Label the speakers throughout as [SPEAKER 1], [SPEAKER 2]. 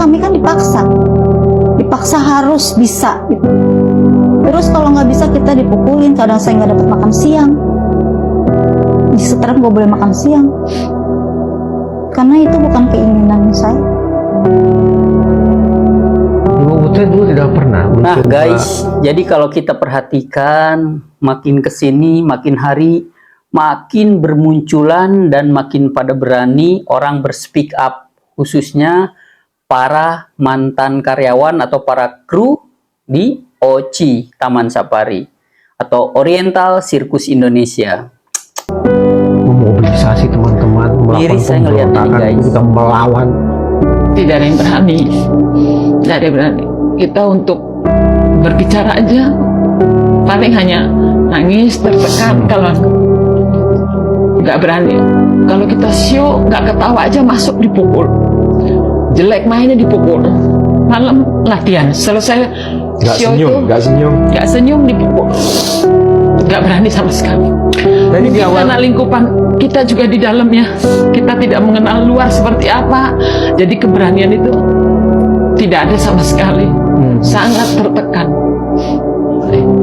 [SPEAKER 1] kami kan dipaksa harus bisa gitu. Terus kalau nggak bisa kita dipukulin, kadang saya nggak dapat makan siang, disetrap nggak boleh makan siang, karena itu bukan keinginan saya.
[SPEAKER 2] Ibu Putri dulu tidak pernah
[SPEAKER 3] Nah
[SPEAKER 2] mencoba.
[SPEAKER 3] guys, jadi kalau kita perhatikan makin kesini, makin hari, makin bermunculan dan makin pada berani orang berspeak up, khususnya para mantan karyawan atau para kru di OCI Taman Safari atau Oriental Circus Indonesia.
[SPEAKER 2] Memobilisasi teman-teman, melakukan
[SPEAKER 3] Miris saya ngeliat ini,
[SPEAKER 2] pemberontakan,
[SPEAKER 3] guys.
[SPEAKER 2] kita melawan.
[SPEAKER 4] Tidak ada yang berani, tidak ada yang berani. Kita untuk berbicara aja paling hanya nangis, tertekan. Kalau nggak berani, kalau kita show nggak ketawa aja masuk dipukul, jelek mainnya dipukul. Malam latihan selesai show itu nggak senyum dipukul, nggak berani sama sekali.
[SPEAKER 2] Jadi di awal
[SPEAKER 4] Karena lingkupan kita juga di dalamnya, kita tidak mengenal luar seperti apa, jadi keberanian itu tidak ada sama sekali, sangat tertekan.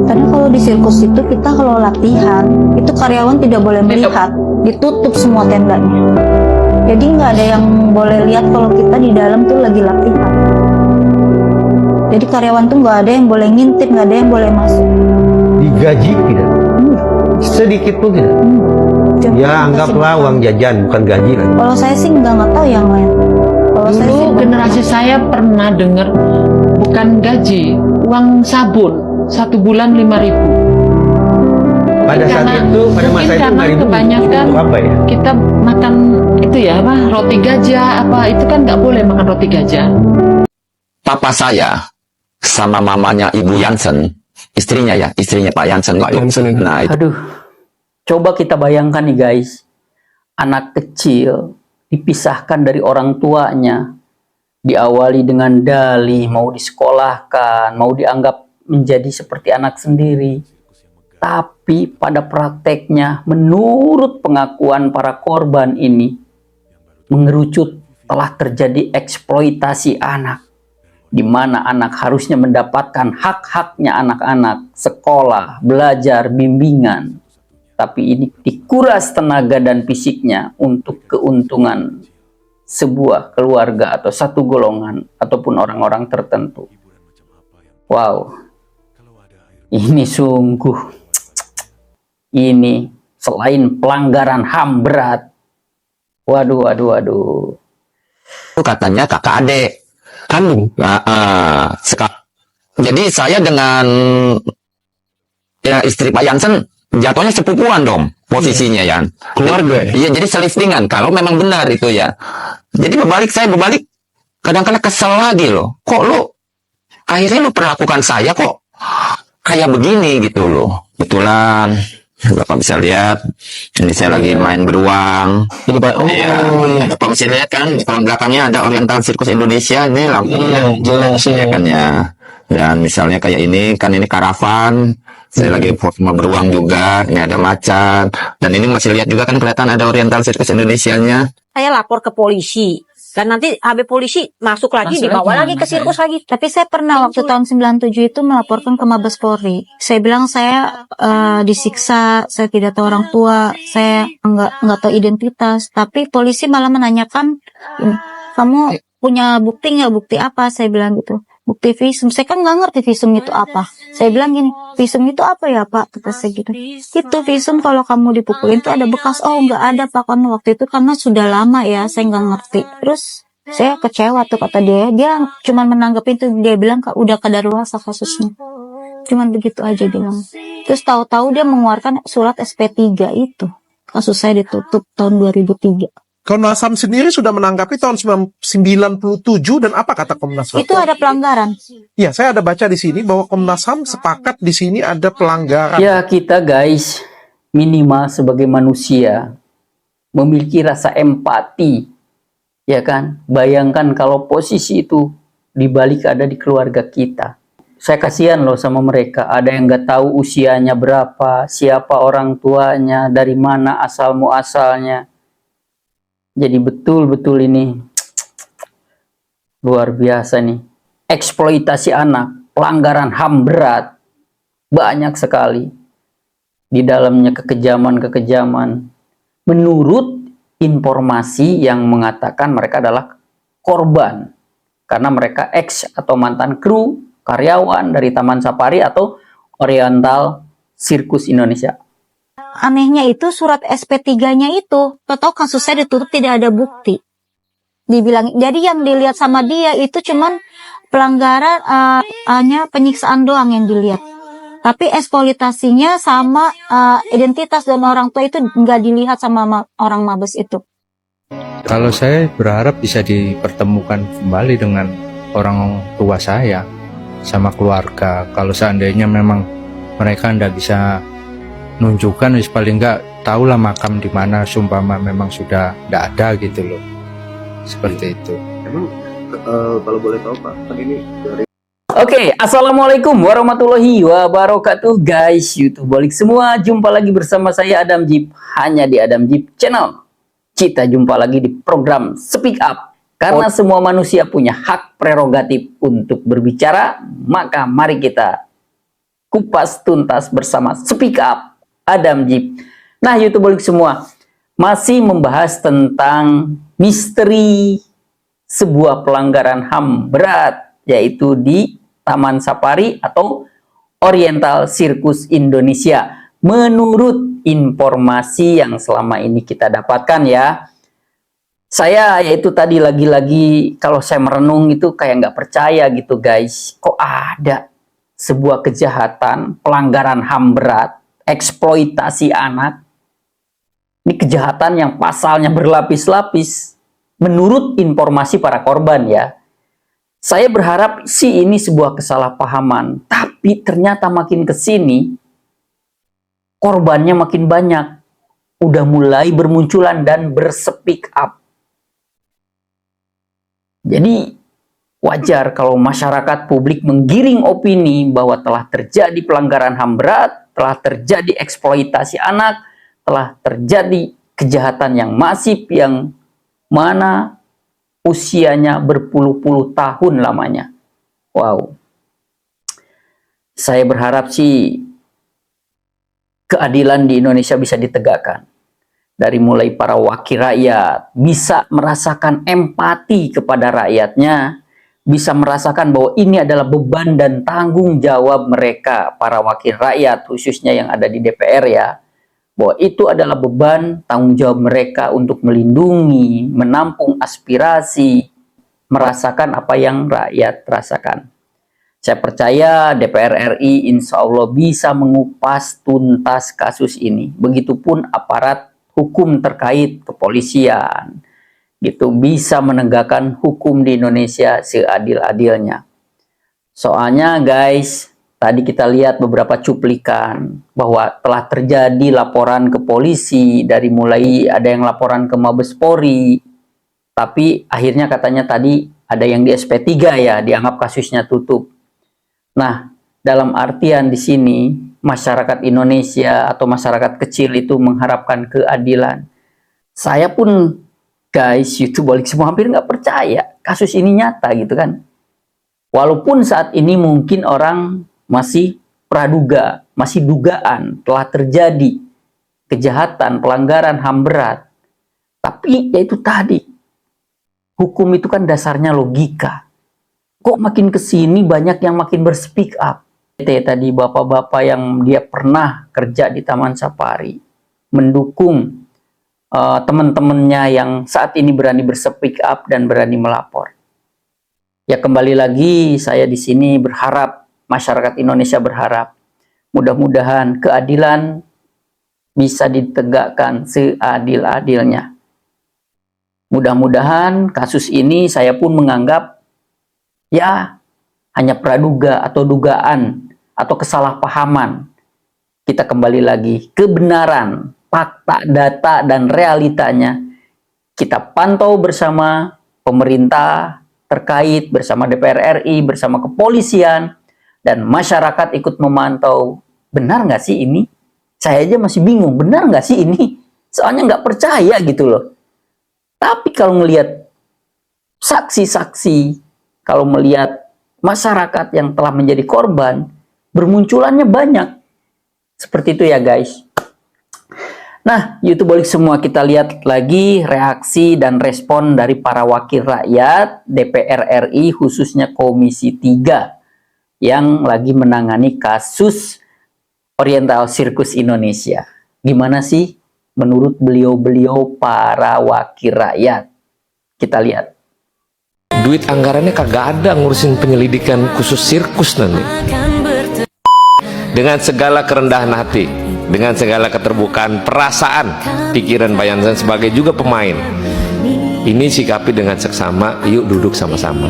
[SPEAKER 1] Karena kalau di sirkus itu kita kalau latihan itu karyawan tidak boleh melihat, ditutup semua tendanya. Jadi nggak ada yang boleh lihat kalau kita di dalam tuh lagi latihan. Jadi karyawan tuh nggak ada yang boleh ngintip, nggak ada yang boleh masuk.
[SPEAKER 2] digaji tidak? Sedikit pun tidak?
[SPEAKER 1] Cuma
[SPEAKER 2] Ya
[SPEAKER 1] dikasih
[SPEAKER 2] anggaplah
[SPEAKER 1] makan.
[SPEAKER 2] uang jajan, bukan gaji kan?
[SPEAKER 1] Kalau saya sih nggak tahu yang lain. Kalau saya sih
[SPEAKER 4] Dulu generasi saya pernah dengar bukan gaji, uang sabun 1 bulan 5.000.
[SPEAKER 2] Pada saat
[SPEAKER 4] Karena-
[SPEAKER 2] itu, pada masa
[SPEAKER 4] mungkin
[SPEAKER 2] itu
[SPEAKER 4] karena
[SPEAKER 2] 5.000
[SPEAKER 4] kebanyakan
[SPEAKER 2] untuk apa ya?
[SPEAKER 4] kita makan itu ya apa roti gajah apa itu kan nggak boleh makan roti gajah.
[SPEAKER 5] Papa saya sama mamanya Ibu Jansen, istrinya Pak Jansen itu. Nah, itu
[SPEAKER 3] Aduh, coba kita bayangkan nih guys, anak kecil dipisahkan dari orang tuanya, diawali dengan dalih, mau disekolahkan, mau dianggap menjadi seperti anak sendiri. Tapi pada prakteknya, menurut pengakuan para korban ini, mengerucut telah terjadi eksploitasi anak, di mana anak harusnya mendapatkan hak-haknya anak-anak, sekolah, belajar, bimbingan. Tapi ini dikuras tenaga dan fisiknya untuk keuntungan sebuah keluarga atau satu golongan ataupun orang-orang tertentu. Wow, ini sungguh, ini selain pelanggaran HAM berat. Waduh.
[SPEAKER 5] katanya kakak adik.
[SPEAKER 2] Kandung.
[SPEAKER 5] Jadi saya dengan ya, istri Pak Jansen jatuhnya sepupuan dong posisinya ya.
[SPEAKER 2] Keluarga ya?
[SPEAKER 5] Iya, jadi selistingan kalau memang benar itu ya. Jadi saya berbalik kadang-kadang kesel lagi loh. Kok lu akhirnya lu perlakukan saya kok kayak begini gitu loh. Betulan Bapak bisa lihat ini saya lagi main beruang.
[SPEAKER 2] Ini Pak. Oh,
[SPEAKER 5] Iya, Bapak bisa lihat kan kalau belakangnya ada Oriental Circus Indonesia ini lampunya
[SPEAKER 2] jelas
[SPEAKER 5] ya kan ya. Dan misalnya kayak ini kan ini karavan, saya lagi foto beruang juga, ini ada macan, dan ini masih lihat juga kan kelihatan ada Oriental Circus Indonesianya.
[SPEAKER 6] Saya lapor ke polisi. Dan nanti habis polisi masuk lagi,
[SPEAKER 4] Masuk
[SPEAKER 6] dibawa
[SPEAKER 4] lagi,
[SPEAKER 6] lagi ke sirkus lagi.
[SPEAKER 1] Tapi saya pernah waktu tahun 97 itu melaporkan ke Mabes Polri. Saya bilang saya disiksa, saya tidak tahu orang tua, saya nggak tahu identitas. Tapi polisi malah menanyakan, kamu punya bukti nggak? Bukti apa? Saya bilang gitu. Bukti visum. Saya kan nggak ngerti visum itu apa. Saya bilang gini, visum itu apa ya Pak? Kata saya gitu. Itu visum kalau kamu dipukulin itu ada bekas. Oh nggak ada Pak, karena waktu itu karena sudah lama ya, saya nggak ngerti. Terus saya kecewa tuh kata dia cuma menanggapi itu, dia bilang udah kadaluarsa kasusnya. Cuman begitu aja bilang. Terus tahu-tahu dia mengeluarkan surat SP3 itu. Kasus saya ditutup tahun 2003.
[SPEAKER 7] Komnas HAM sendiri sudah menanggapi tahun 97 dan apa kata Komnas HAM?
[SPEAKER 1] Itu ada pelanggaran.
[SPEAKER 7] Ya, saya ada baca di sini bahwa Komnas HAM sepakat di sini ada pelanggaran.
[SPEAKER 3] Ya kita guys, minimal sebagai manusia memiliki rasa empati, ya kan? Bayangkan kalau posisi itu dibalik ada di keluarga kita. Saya kasihan loh sama mereka. Ada yang nggak tahu usianya berapa, siapa orang tuanya, dari mana asal muasalnya. Jadi betul-betul ini luar biasa nih. Eksploitasi anak, pelanggaran HAM berat, banyak sekali. Di dalamnya kekejaman-kekejaman. Menurut informasi yang mengatakan mereka adalah korban. Karena mereka ex atau mantan kru, karyawan dari Taman Safari atau Oriental Sirkus Indonesia.
[SPEAKER 1] Anehnya itu surat SP3-nya itu, tahu kasusnya ditutup tidak ada bukti. Dibilang, jadi yang dilihat sama dia itu cuman pelanggaran hanya penyiksaan doang yang dilihat. Tapi eksploitasinya sama identitas dan orang tua itu nggak dilihat sama orang Mabes itu.
[SPEAKER 8] Kalau saya berharap bisa dipertemukan kembali dengan orang tua saya sama keluarga. Kalau seandainya memang mereka ndak bisa nunjukkan, paling nggak tahulah makam di mana, sumpama memang sudah ndak ada gitu loh. Seperti itu.
[SPEAKER 7] Emang kalau boleh tahu Pak, kan ini dari
[SPEAKER 3] Oke, assalamualaikum warahmatullahi wabarakatuh guys, YouTube balik semua. Jumpa lagi bersama saya Adam Jeep, hanya di Adam Jeep Channel. Kita jumpa lagi di program Speak Up. Karena semua manusia punya hak prerogatif untuk berbicara, maka mari kita kupas tuntas bersama Speak Up Adam Jeep. Nah, YouTube balik semua, masih membahas tentang misteri sebuah pelanggaran HAM berat, yaitu di Taman Safari atau Oriental Sirkus Indonesia. Menurut informasi yang selama ini kita dapatkan ya, saya yaitu tadi lagi-lagi kalau saya merenung itu kayak nggak percaya gitu guys. Kok ada sebuah kejahatan, pelanggaran HAM berat, eksploitasi anak. Ini kejahatan yang pasalnya berlapis-lapis. Menurut informasi para korban ya. Saya berharap sih ini sebuah kesalahpahaman, tapi ternyata makin ke sini korbannya makin banyak. Udah mulai bermunculan dan berspeak up. Jadi wajar kalau masyarakat publik menggiring opini bahwa telah terjadi pelanggaran HAM berat, telah terjadi eksploitasi anak, telah terjadi kejahatan yang masif yang mana usianya berpuluh-puluh tahun lamanya. Wow. Saya berharap sih keadilan di Indonesia bisa ditegakkan. Dari mulai para wakil rakyat bisa merasakan empati kepada rakyatnya, bisa merasakan bahwa ini adalah beban dan tanggung jawab mereka, para wakil rakyat khususnya yang ada di DPR ya. Bahwa itu adalah beban tanggung jawab mereka untuk melindungi, menampung aspirasi, merasakan apa yang rakyat rasakan. Saya percaya DPR RI insya Allah bisa mengupas tuntas kasus ini. Begitupun aparat hukum terkait kepolisian. Gitu, bisa menegakkan hukum di Indonesia seadil-adilnya. Soalnya guys, tadi kita lihat beberapa cuplikan bahwa telah terjadi laporan ke polisi, dari mulai ada yang laporan ke Mabes Polri, tapi akhirnya katanya tadi ada yang di SP3 ya, dianggap kasusnya tutup. Nah, dalam artian di sini masyarakat Indonesia atau masyarakat kecil itu mengharapkan keadilan. Saya pun guys, YouTube balik semua hampir nggak percaya kasus ini nyata gitu kan. Walaupun saat ini mungkin orang masih praduga, masih dugaan telah terjadi kejahatan, pelanggaran HAM berat. Tapi ya itu tadi, hukum itu kan dasarnya logika. Kok makin kesini banyak yang makin berspeak up. Tadi bapak-bapak yang dia pernah kerja di Taman Safari mendukung teman-temannya yang saat ini berani berspeak up dan berani melapor. Ya kembali lagi saya di sini berharap, masyarakat Indonesia berharap mudah-mudahan keadilan bisa ditegakkan seadil-adilnya. Mudah-mudahan kasus ini saya pun menganggap ya hanya praduga atau dugaan atau kesalahpahaman. Kita kembali lagi kebenaran, fakta, data, dan realitanya kita pantau bersama pemerintah terkait, bersama DPR RI, bersama kepolisian, dan masyarakat ikut memantau. Benar nggak sih ini? Saya aja masih bingung, benar nggak sih ini? Soalnya nggak percaya gitu loh. Tapi kalau ngelihat saksi-saksi kalau melihat masyarakat yang telah menjadi korban, bermunculannya banyak. Seperti itu ya guys. Nah, YouTubeolik semua, kita lihat lagi reaksi dan respon dari para wakil rakyat DPR RI, khususnya Komisi 3 yang lagi menangani kasus Oriental Circus Indonesia. Gimana sih menurut beliau-beliau para wakil rakyat? Kita lihat.
[SPEAKER 9] Duit anggarannya kagak ada ngurusin penyelidikan khusus sirkus nanti. Dengan segala kerendahan hati, dengan segala keterbukaan perasaan, pikiran Pak Jansen sebagai juga pemain, ini sikapi dengan seksama. Yuk duduk sama-sama,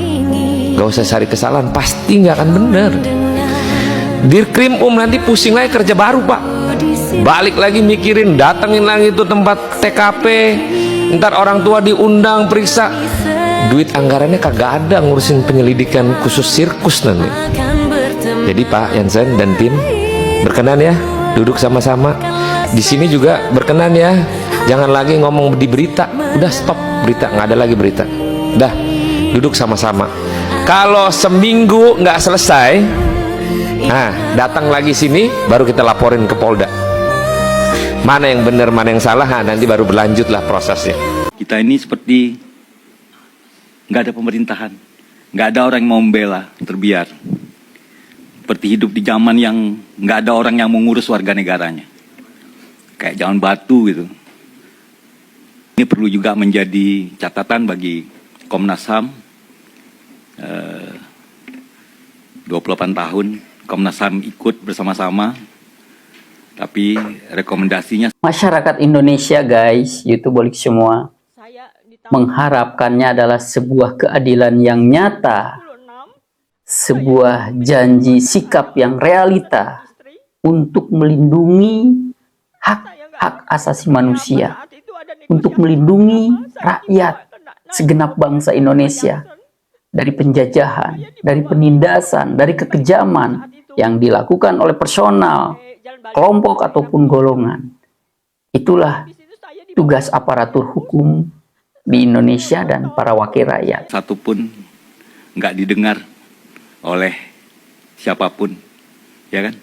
[SPEAKER 9] gak usah cari kesalahan, pasti nggak akan bener. Dirkrim nanti pusing lagi kerja baru Pak, balik lagi mikirin, datengin lagi itu tempat TKP, ntar orang tua diundang periksa. Duit anggarannya kagak ada ngurusin penyelidikan khusus sirkus nanti. Jadi Pak Jansen dan tim berkenan ya duduk sama-sama. Di sini juga berkenan ya, jangan lagi ngomong di berita. Udah stop berita, nggak ada lagi berita. Udah duduk sama-sama. Kalau seminggu nggak selesai, nah datang lagi sini baru kita laporin ke Polda. Mana yang benar, mana yang salah, nah, nanti baru berlanjutlah prosesnya.
[SPEAKER 10] Kita ini seperti nggak ada pemerintahan, nggak ada orang yang mau membela, terbiar. Seperti hidup di zaman yang nggak ada orang yang mengurus warga negaranya. Kayak zaman batu gitu. Ini perlu juga menjadi catatan bagi Komnas HAM. 28 tahun Komnas HAM ikut bersama-sama. Tapi rekomendasinya...
[SPEAKER 3] Masyarakat Indonesia guys, YouTubeolik semua, mengharapkannya adalah sebuah keadilan yang nyata, sebuah janji sikap yang realita untuk melindungi hak-hak asasi manusia, untuk melindungi rakyat segenap bangsa Indonesia dari penjajahan, dari penindasan, dari kekejaman yang dilakukan oleh personal, kelompok ataupun golongan. Itulah tugas aparatur hukum di Indonesia dan para wakil rakyat.
[SPEAKER 10] Satupun nggak didengar oleh siapapun, ya kan?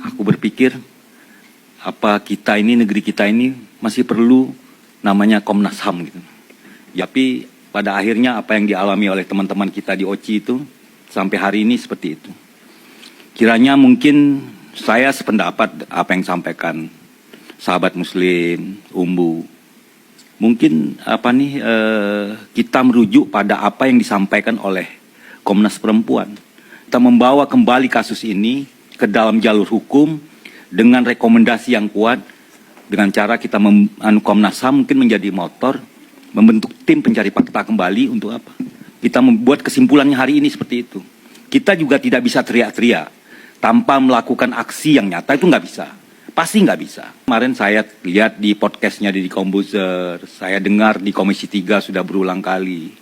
[SPEAKER 10] Aku berpikir apa kita ini, negeri kita ini masih perlu namanya Komnas HAM gitu. Tapi pada akhirnya apa yang dialami oleh teman-teman kita di OCI itu sampai hari ini seperti itu. Kiranya mungkin saya sependapat apa yang disampaikan sahabat Muslim, Umbu. Mungkin kita merujuk pada apa yang disampaikan oleh Komnas Perempuan. Kita membawa kembali kasus ini ke dalam jalur hukum dengan rekomendasi yang kuat, dengan cara kita Komnas HAM mungkin menjadi motor, membentuk tim pencari fakta kembali untuk apa? Kita membuat kesimpulannya hari ini seperti itu. Kita juga tidak bisa teriak-teriak tanpa melakukan aksi yang nyata, itu nggak bisa. Pasti nggak bisa. Kemarin saya lihat di podcastnya Deddy Corbuzier, saya dengar di Komisi 3 sudah berulang kali.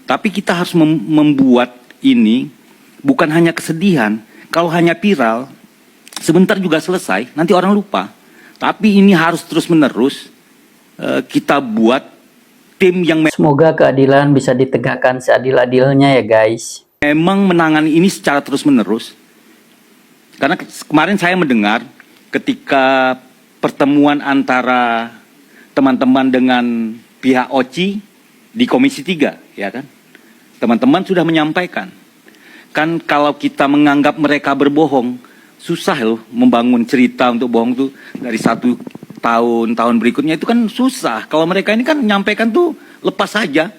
[SPEAKER 10] Tapi kita harus membuat ini bukan hanya kesedihan. Kalau hanya viral, sebentar juga selesai, nanti orang lupa. Tapi ini harus terus-menerus kita buat tim yang...
[SPEAKER 3] Semoga keadilan bisa ditegakkan seadil-adilnya ya guys.
[SPEAKER 10] Memang menangani ini secara terus-menerus. Karena kemarin saya mendengar ketika pertemuan antara teman-teman dengan pihak OCI di Komisi 3, ya kan? Teman-teman sudah menyampaikan. Kan kalau kita menganggap mereka berbohong, susah loh membangun cerita untuk bohong tuh dari 1 tahun berikutnya itu kan susah. Kalau mereka ini kan menyampaikan tuh lepas saja.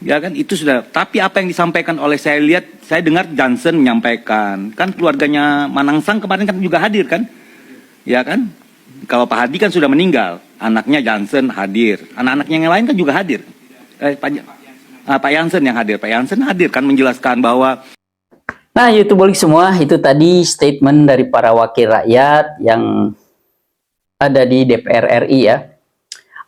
[SPEAKER 10] Ya kan, itu sudah. Tapi apa yang disampaikan oleh saya lihat, saya dengar Jansen menyampaikan. Kan keluarganya Manangsang kemarin kan juga hadir kan? Ya kan? Kalau Pak Hadi kan sudah meninggal, anaknya Jansen hadir, anak-anaknya yang lain kan juga hadir. Pak Jansen yang hadir, Pak Jansen hadir kan menjelaskan bahwa...
[SPEAKER 3] Nah, YouTubeolik semua, itu tadi statement dari para wakil rakyat yang ada di DPR RI ya.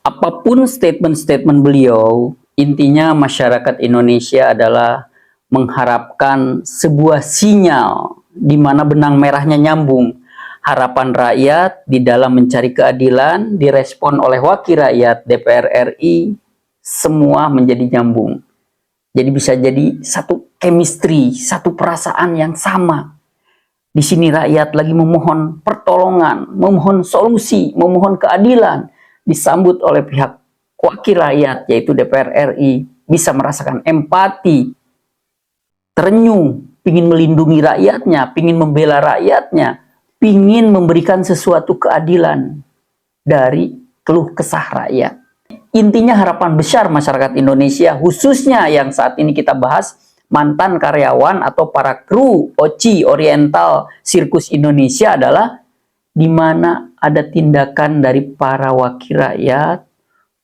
[SPEAKER 3] Apapun statement-statement beliau, intinya masyarakat Indonesia adalah mengharapkan sebuah sinyal di mana benang merahnya nyambung. Harapan rakyat di dalam mencari keadilan direspon oleh wakil rakyat DPR RI, semua menjadi nyambung. Jadi bisa jadi satu chemistry, satu perasaan yang sama. Di sini rakyat lagi memohon pertolongan, memohon solusi, memohon keadilan, disambut oleh pihak wakil rakyat yaitu DPR RI, bisa merasakan empati, terenyuh, ingin melindungi rakyatnya, ingin membela rakyatnya, ingin memberikan sesuatu keadilan dari keluh kesah rakyat. Intinya harapan besar masyarakat Indonesia, khususnya yang saat ini kita bahas, mantan karyawan atau para kru OCI Oriental Sirkus Indonesia adalah di mana ada tindakan dari para wakil rakyat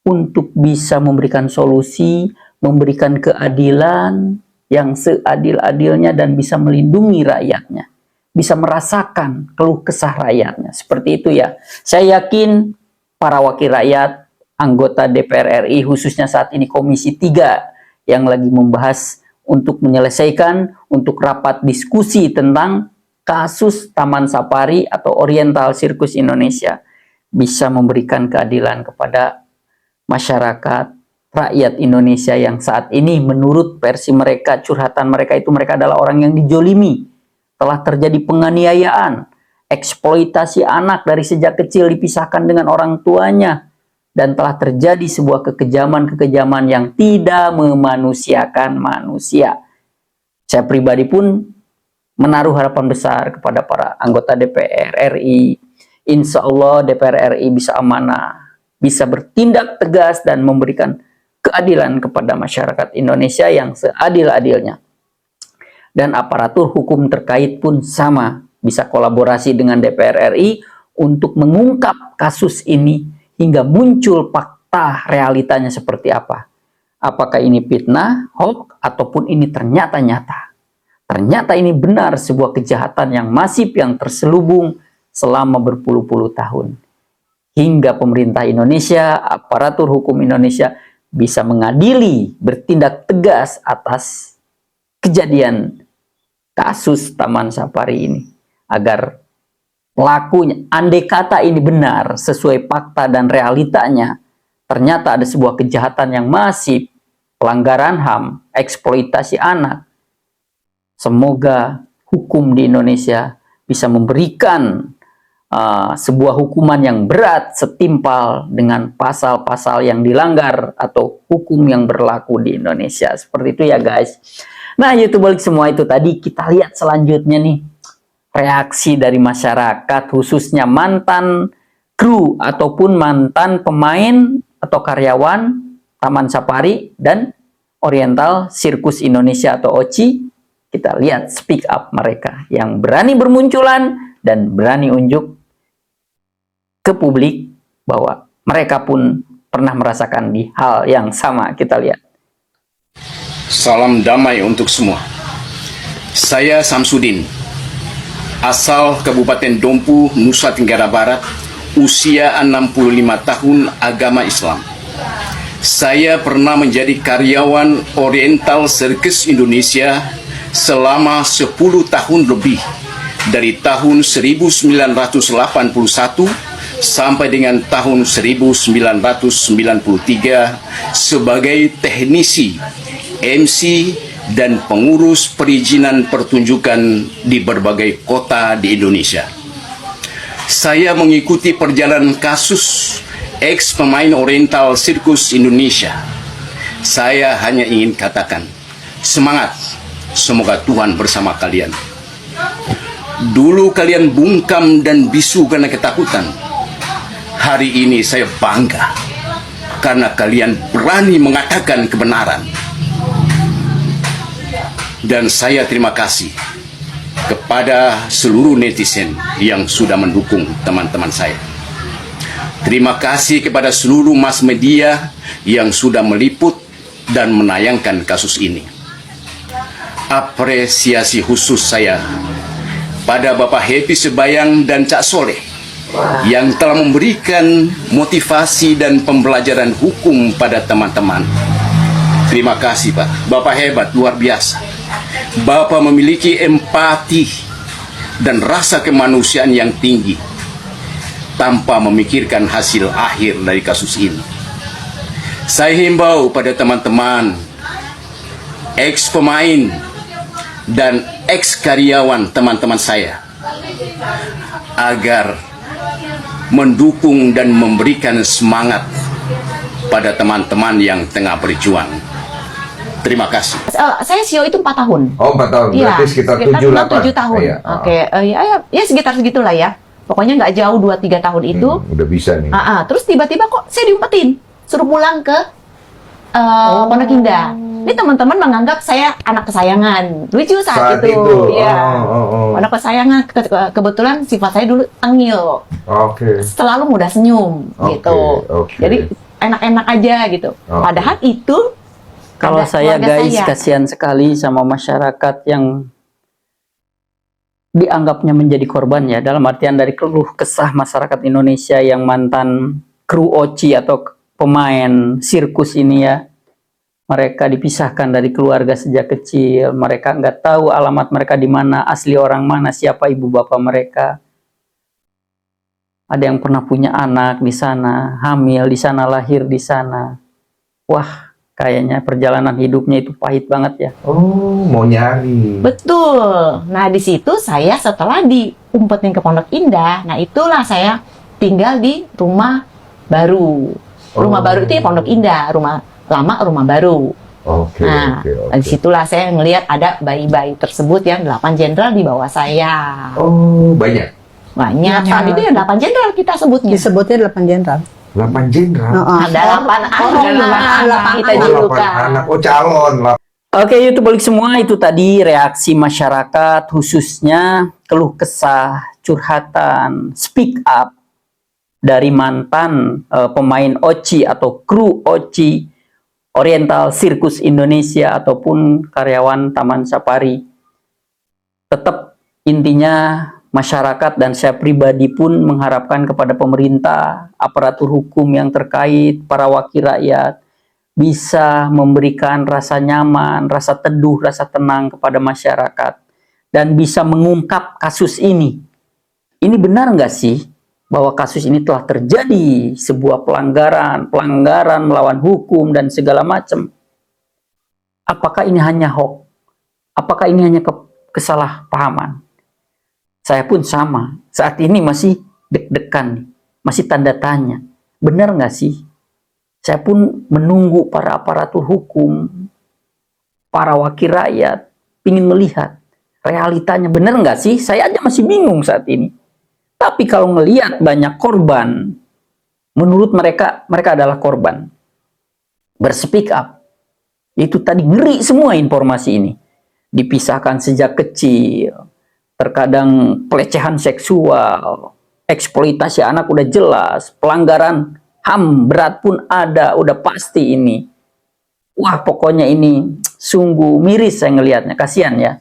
[SPEAKER 3] untuk bisa memberikan solusi, memberikan keadilan yang seadil-adilnya dan bisa melindungi rakyatnya, bisa merasakan keluh kesah rakyatnya. Seperti itu ya. Saya yakin para wakil rakyat, anggota DPR RI, khususnya saat ini Komisi 3 yang lagi membahas untuk menyelesaikan, untuk rapat diskusi tentang kasus Taman Safari atau Oriental Sirkus Indonesia, bisa memberikan keadilan kepada masyarakat, rakyat Indonesia yang saat ini menurut versi mereka, curhatan mereka itu mereka adalah orang yang dijolimi, telah terjadi penganiayaan, eksploitasi anak dari sejak kecil dipisahkan dengan orang tuanya, dan telah terjadi sebuah kekejaman-kekejaman yang tidak memanusiakan manusia. Saya pribadi pun menaruh harapan besar kepada para anggota DPR RI. Insya Allah DPR RI bisa amanah, bisa bertindak tegas dan memberikan keadilan kepada masyarakat Indonesia yang seadil-adilnya. Dan aparatur hukum terkait pun sama, bisa kolaborasi dengan DPR RI untuk mengungkap kasus ini hingga muncul fakta realitanya seperti apa. Apakah ini fitnah, hoax, ataupun ini ternyata nyata. Ternyata ini benar sebuah kejahatan yang masif yang terselubung selama berpuluh-puluh tahun. Hingga pemerintah Indonesia, aparatur hukum Indonesia bisa mengadili, bertindak tegas atas kejadian kasus Taman Safari ini. Agar pelakunya, andai kata ini benar sesuai fakta dan realitanya, ternyata ada sebuah kejahatan yang masif, pelanggaran HAM, eksploitasi anak. Semoga hukum di Indonesia bisa memberikan sebuah hukuman yang berat setimpal dengan pasal-pasal yang dilanggar atau hukum yang berlaku di Indonesia. Seperti itu ya guys. Nah itu balik semua itu tadi, kita lihat selanjutnya nih reaksi dari masyarakat, khususnya mantan kru ataupun mantan pemain atau karyawan Taman Safari dan Oriental Sirkus Indonesia atau OCI. Kita lihat speak up mereka yang berani bermunculan dan berani unjuk ke publik bahwa mereka pun pernah merasakan di hal yang sama. Kita lihat.
[SPEAKER 11] Salam damai untuk semua. Saya Samsudin, asal Kabupaten Dompu, Nusa Tenggara Barat, usia 65 tahun, agama Islam. Saya pernah menjadi karyawan Oriental Sirkus Indonesia selama 10 tahun lebih, dari tahun 1981 sampai dengan tahun 1993 sebagai teknisi, MC, dan pengurus perizinan pertunjukan di berbagai kota di Indonesia. Saya mengikuti perjalanan kasus ex pemain Oriental Sirkus Indonesia. Saya hanya ingin katakan, semangat, semoga Tuhan bersama kalian. Dulu kalian bungkam dan bisu karena ketakutan. Hari ini saya bangga karena kalian berani mengatakan kebenaran. Dan saya terima kasih kepada seluruh netizen yang sudah mendukung teman-teman saya. Terima kasih kepada seluruh mass media yang sudah meliput dan menayangkan kasus ini. Apresiasi khusus saya pada Bapak Happy Sebayang dan Cak Soleh yang telah memberikan motivasi dan pembelajaran hukum pada teman-teman. Terima kasih Pak, Bapak hebat, luar biasa. Bapak memiliki empati dan rasa kemanusiaan yang tinggi tanpa memikirkan hasil akhir dari kasus ini. Saya himbau pada teman-teman ex pemain, dan ex karyawan teman-teman saya agar mendukung dan memberikan semangat pada teman-teman yang tengah berjuang. Terima kasih.
[SPEAKER 4] Saya SIO itu 4 tahun.
[SPEAKER 7] Oh, 4 tahun.
[SPEAKER 4] Iya,
[SPEAKER 7] Berarti sekitar 7
[SPEAKER 4] tahun.
[SPEAKER 7] Iya.
[SPEAKER 4] Oke, ya sekitar segitulah ya. Pokoknya nggak jauh 2-3 tahun itu.
[SPEAKER 7] Udah bisa nih.
[SPEAKER 4] Terus tiba-tiba kok saya diumpetin, suruh pulang ke Pondok Indah. Ini teman-teman menganggap saya anak kesayangan. Lucu saat itu. Ya. Anak kesayangan. Kebetulan sifat saya dulu tengil.
[SPEAKER 7] Oke.
[SPEAKER 4] Selalu mudah senyum gitu. Jadi enak-enak aja gitu. Padahal itu
[SPEAKER 3] Kalau
[SPEAKER 4] ada
[SPEAKER 3] saya
[SPEAKER 4] keluarga
[SPEAKER 3] guys,
[SPEAKER 4] saya.
[SPEAKER 3] kasihan sekali sama masyarakat yang dianggapnya menjadi korban ya, dalam artian dari keluh kesah masyarakat Indonesia yang mantan kru Oci atau pemain sirkus ini ya. Mereka dipisahkan dari keluarga sejak kecil, mereka nggak tahu alamat mereka di mana, asli orang mana, siapa ibu bapak mereka. Ada yang pernah punya anak di sana, hamil di sana, lahir di sana. Wah, kayaknya perjalanan hidupnya itu pahit banget ya.
[SPEAKER 7] Oh, mau nyari.
[SPEAKER 4] Betul. Nah, di situ saya setelah diumpetin ke Pondok Indah, nah itulah saya tinggal di rumah baru. Rumah baru itu ya Pondok Indah, rumah lama, rumah baru.
[SPEAKER 7] Oke.
[SPEAKER 4] Nah, disitulah saya ngelihat ada bayi-bayi tersebut yang 8 jenderal di bawah saya.
[SPEAKER 7] Oh, banyak.
[SPEAKER 4] Banyak. Saat itu ya 8 jenderal kita sebutnya.
[SPEAKER 6] Disebutnya 8 jenderal.
[SPEAKER 7] 8 jenderal.
[SPEAKER 4] Ada 8 anak kita julukan.
[SPEAKER 7] Anak. Oh, calon.
[SPEAKER 3] Oke, YouTubeolik semua, itu tadi reaksi masyarakat, khususnya keluh kesah, curhatan, speak up dari mantan pemain Oci atau kru Oci Oriental Sirkus Indonesia ataupun karyawan Taman Safari. Tetap intinya masyarakat dan saya pribadi pun mengharapkan kepada pemerintah, aparatur hukum yang terkait, para wakil rakyat, bisa memberikan rasa nyaman, rasa teduh, rasa tenang kepada masyarakat, dan bisa mengungkap kasus ini. Ini benar nggak sih bahwa kasus ini telah terjadi sebuah pelanggaran melawan hukum dan segala macam? Apakah ini hanya hoax? Apakah ini hanya kesalahpahaman? Saya pun sama, saat ini masih deg-degan, masih tanda tanya. Benar nggak sih? Saya pun menunggu para aparatur hukum, para wakil rakyat, ingin melihat realitanya. Benar nggak sih? Saya aja masih bingung saat ini. Tapi kalau melihat banyak korban, menurut mereka adalah korban. Berspeak up. Itu tadi ngeri semua informasi ini. Dipisahkan sejak kecil. Terkadang pelecehan seksual, eksploitasi anak udah jelas, pelanggaran HAM berat pun ada, udah pasti ini. Wah, pokoknya ini sungguh miris saya ngelihatnya, kasihan ya.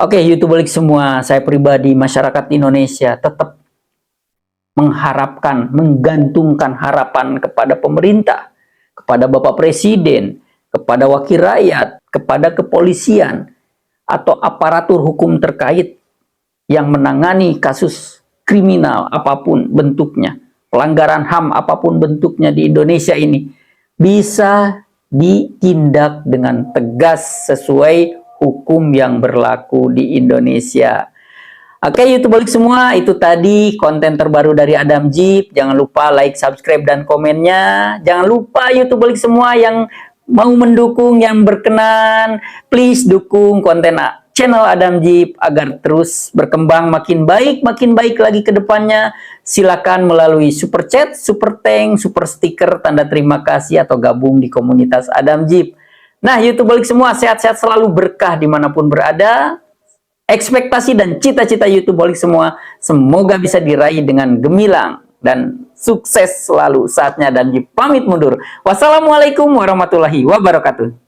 [SPEAKER 3] Oke, YouTubeolik semua, saya pribadi, masyarakat Indonesia tetap mengharapkan, menggantungkan harapan kepada pemerintah, kepada Bapak Presiden, kepada wakil rakyat, kepada kepolisian, atau aparatur hukum terkait yang menangani kasus kriminal apapun bentuknya, pelanggaran HAM apapun bentuknya di Indonesia ini, bisa ditindak dengan tegas sesuai hukum yang berlaku di Indonesia. Oke, YouTubeolik semua, itu tadi konten terbaru dari Adam Jeep. Jangan lupa like, subscribe, dan komennya. Jangan lupa YouTubeolik semua yang mau mendukung, yang berkenan, please dukung konten channel Adam Jeep agar terus berkembang makin baik lagi ke depannya. Silakan melalui super chat, super thank, super stiker, tanda terima kasih, atau gabung di komunitas Adam Jeep. Nah, YouTubeolik semua, sehat-sehat selalu, berkah dimanapun berada. Ekspektasi dan cita-cita YouTubeolik semua semoga bisa diraih dengan gemilang dan sukses selalu. Saatnya Adam Jeep pamit mundur. Wassalamualaikum warahmatullahi wabarakatuh.